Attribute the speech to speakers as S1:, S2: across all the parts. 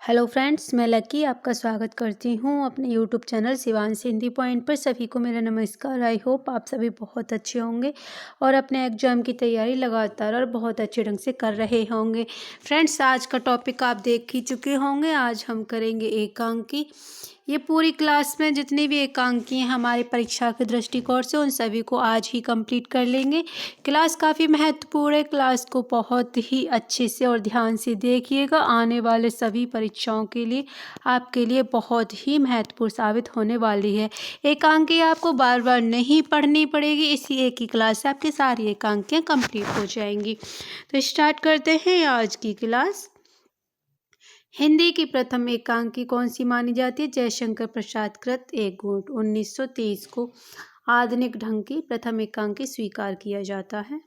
S1: Hello friends, मैं lucky आपका स्वागत करती हूँ अपने YouTube channel Shivansh Hindi point पर। सभी को मेरा नमस्कार। आई होप आप सभी बहुत अच्छे होंगे और अपने एग्जाम की तैयारी लगातार और बहुत अच्छे ढंग से कर रहे होंगे। फ्रेंड्स, आज का टॉपिक आप देख ही चुके होंगे। आज हम करेंगे एकांकी। ये पूरी क्लास में जितनी भी एकांकी हैं हमारी परीक्षा के दृष्टिकोण से, उन सभी को आज ही कंप्लीट कर लेंगे। क्लास काफ़ी महत्वपूर्ण है। क्लास को बहुत ही अच्छे से और ध्यान से देखिएगा। आने वाले सभी परीक्षाओं के लिए आपके लिए बहुत ही महत्वपूर्ण साबित होने वाली है। एकांकी आपको बार बार नहीं पढ़नी पड़ेगी। इसी एक ही क्लास से आपकी सारी एकांकियाँ कंप्लीट हो जाएंगी। तो स्टार्ट करते हैं आज की क्लास। हिंदी की प्रथम एकांकी कौन सी मानी जाती है? जयशंकर प्रसाद कृत एक घूंट 1923 को आधुनिक ढंग की प्रथम एकांकी स्वीकार किया जाता है।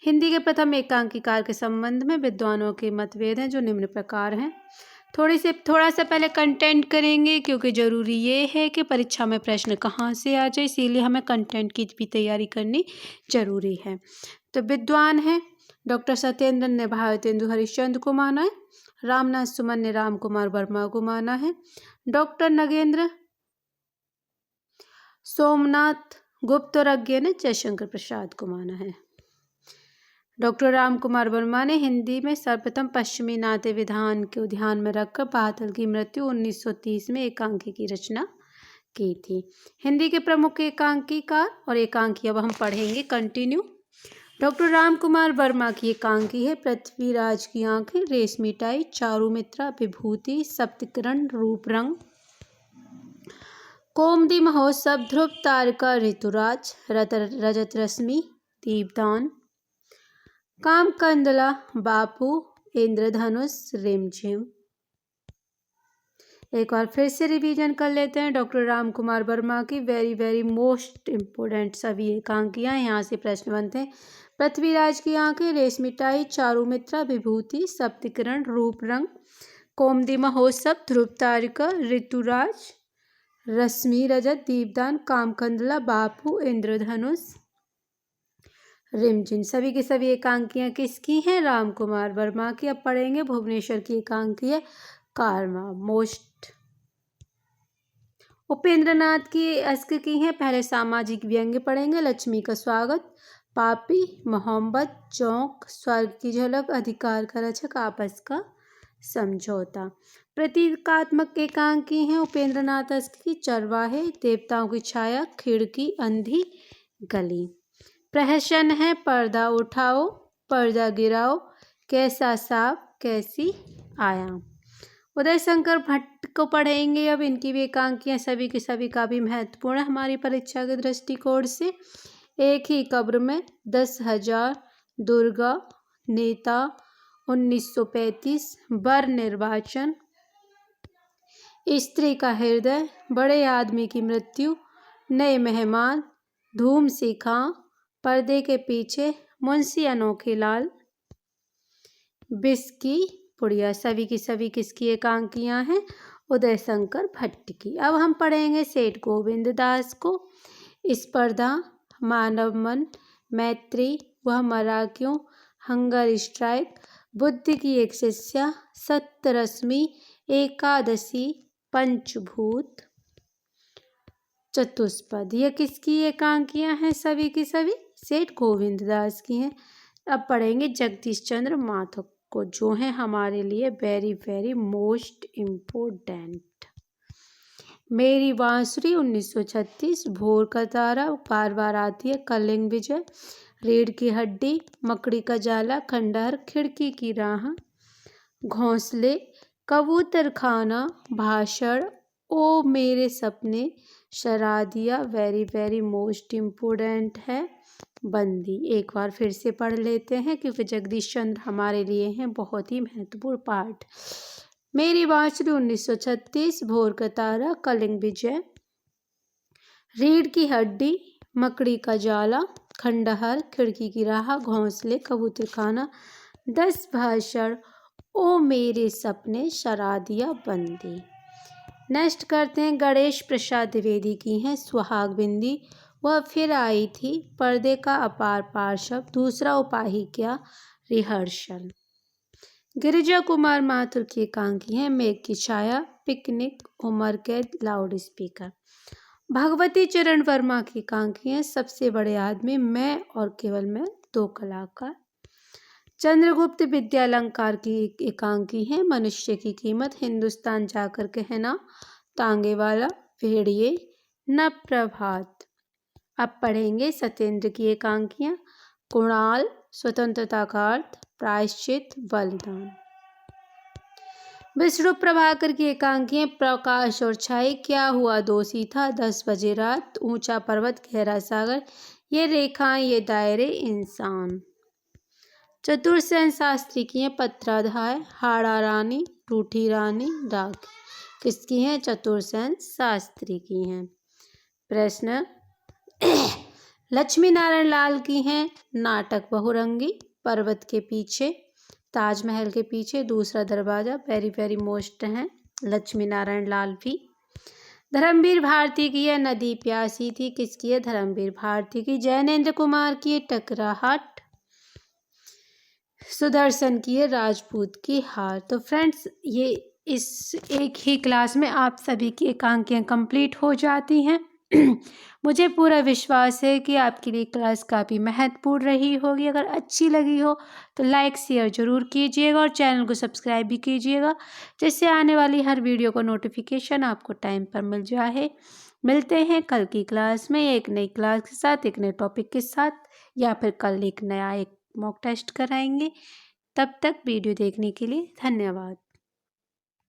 S1: हिंदी के प्रथम एकांकीकार के संबंध में विद्वानों के मतभेद हैं जो निम्न प्रकार हैं। थोड़ा सा पहले कंटेंट करेंगे क्योंकि ज़रूरी ये है कि परीक्षा में प्रश्न कहाँ से आ जाए, इसीलिए हमें कंटेंट की भी तैयारी करनी जरूरी है। तो विद्वान है डॉक्टर सत्येंद्र ने भारतेंदु हरिश्चंद्र को माना है। रामनाथ सुमन ने राम कुमार वर्मा को माना है। डॉक्टर नगेंद्र सोमनाथ गुप्त और अज्ञे ने जयशंकर प्रसाद को माना है। डॉक्टर राम कुमार वर्मा ने हिंदी में सर्वप्रथम पश्चिमी नाट्य विधान को ध्यान में रखकर पातल की मृत्यु 1930 में एकांकी की रचना की थी। हिंदी के प्रमुख एकांकीकार और एकांकी अब हम पढ़ेंगे कंटिन्यू। डॉक्टर राम कुमार वर्मा की एकांकी है पृथ्वीराज की आंखें, रेशमी टाई, चारुमित्रा, विभूति, सप्तकिरण, रूप रंग, कौमुदी महोत्सव, ध्रुव तारका, ऋतुराज, रजत रश्मि, दीपदान, कामकंदला, बापू, इंद्रधनुष, रिमझिम। एक बार फिर से रिवीजन कर लेते हैं। डॉक्टर राम कुमार वर्मा की वेरी मोस्ट इम्पोर्टेंट सभी एकांकियाँ यहाँ से प्रश्न बनते हैं। पृथ्वीराज की आंखें, रेशमी टाई, चारुमित्रा, विभूति, सप्तकिरण, रूप रंग, कौमुदी महोत्सव, ध्रुव तारिका, ऋतुराज, रश्मि, रजत, दीपदान, कामकंदला, बापू, इंद्रधनुष, रिमझिम। सभी की सभी एकांकियाँ किसकी हैं? राम कुमार वर्मा की। अब पढ़ेंगे भुवनेश्वर की एकांकी है कारवा मोस्ट। उपेंद्रनाथ की अस्क की हैं। पहले सामाजिक व्यंग्य पढ़ेंगे। लक्ष्मी का स्वागत, पापी, मोहब्बत, चौंक, स्वर्ग की झलक, अधिकार का रक्षक, आपस का समझौता। प्रतीकात्मक एकांकी हैं उपेंद्रनाथ अस्क की चरवाहे, देवताओं की छाया, खिड़की, अंधी गली। प्रहसन है पर्दा उठाओ, पर्दा गिराओ, कैसा साफ, कैसी आया। उदय शंकर भट्ट को पढ़ेंगे अब। इनकी भी एकांकियाँ सभी की सभी काफ़ी महत्वपूर्ण है हमारी परीक्षा के दृष्टिकोण से। एक ही कब्र में 10,000, दुर्गा, नेता, 1935, वर निर्वाचन, स्त्री का हृदय, बड़े आदमी की मृत्यु, नए मेहमान, धूम सिखा, पर्दे के पीछे, मुंशी अनोखे लाल, बिस्की पुड़िया। सभी की सभी किसकी एकांकियाँ हैं? उदय शंकर भट्ट की। अब हम पढ़ेंगे सेठ गोविंद दास को। स्पर्धा, मानव मन, मैत्री, वह मरा क्यों, हंगर स्ट्राइक, बुद्ध की एक शिष्या, सत्य रश्मि, एकादशी, पंचभूत, चतुष्पद। ये किसकी एकांकियाँ हैं? सभी की सभी सेठ गोविंद दास की हैं। अब पढ़ेंगे जगदीश चंद्र माथुर को, जो है हमारे लिए वेरी मोस्ट इम्पोर्टेंट। मेरी बांसुरी 1936, भोर का तारा, बार बार आती है, कलिंग विजय, रीढ़ की हड्डी, मकड़ी का जाला, खंडहर, खिड़की की राह, घोंसले, कबूतर खाना, भाषण, ओ मेरे सपने, शरादिया, वेरी मोस्ट इम्पोर्टेंट है, बंदी। एक बार फिर से पढ़ लेते हैं क्योंकि जगदीश चंद्र हमारे लिए हैं बहुत ही महत्वपूर्ण पार्ट। मेरी बांसुरी 1936, भोर का तारा, कलिंग विजय, रीढ़ की हड्डी, मकड़ी का जाला, खंडहर, खिड़की की राह, घोंसले, कबूतर खाना, 10 भाषण, ओ मेरे सपने, शरादिया, बंदी। नेक्स्ट करते हैं गणेश प्रसाद द्विवेदी की हैं सुहाग बिंदी, वह फिर आई थी, पर्दे का अपार पार शब्द, दूसरा उपाही क्या, रिहर्सल। गिरिजा कुमार माथुर की एकांकी है मेघ की छाया, पिकनिक, उमर कैद, लाउड स्पीकर। भगवती चरण वर्मा की एकांकी है सबसे बड़े आदमी, मैं और केवल मैं, दो कलाकार। चंद्रगुप्त विद्यालंकार की एकांकी है मनुष्य की कीमत, हिंदुस्तान जाकर कहना, तांगे वाला, भेड़िए, न प्रभात। अब पढ़ेंगे सत्येंद्र की एकांकियां, कुणाल, स्वतंत्रता का अर्थ, प्रायश्चित, बलिदान। विष्णु प्रभाकर की एकांकियां, प्रकाश और छाई, क्या हुआ दोषी था, 10 बजे रात, ऊंचा पर्वत, गहरा सागर, ये रेखाएं, ये दायरे, इंसान। चतुर्सेन शास्त्री की हैं पत्राधाय, हाड़ा रानी, रूठी रानी, राख। किसकी हैं? चतुर्सेन शास्त्री की हैं। प्रश्न लक्ष्मी नारायण लाल की हैं नाटक बहुरंगी, पर्वत के पीछे, ताजमहल के पीछे, दूसरा दरवाजा, वेरी वेरी मोस्ट हैं लक्ष्मी नारायण लाल भी। धर्मवीर भारती की है नदी प्यासी थी, किसकी है? धर्मवीर भारती की। जैनेन्द्र कुमार की है टकराहट, सुदर्शन की है राजपूत की हार। तो फ्रेंड्स ये इस एक ही क्लास में आप सभी की एकांकियाँ कंप्लीट हो जाती हैं। मुझे पूरा विश्वास है कि आपके लिए क्लास काफ़ी महत्वपूर्ण रही होगी। अगर अच्छी लगी हो तो लाइक शेयर ज़रूर कीजिएगा और चैनल को सब्सक्राइब भी कीजिएगा, जिससे आने वाली हर वीडियो को नोटिफिकेशन आपको टाइम पर मिल जाए। मिलते हैं कल की क्लास में एक नई क्लास के साथ, एक नए टॉपिक के साथ, या फिर कल एक नया एक मॉक टेस्ट कराएंगे। तब तक वीडियो देखने के लिए धन्यवाद।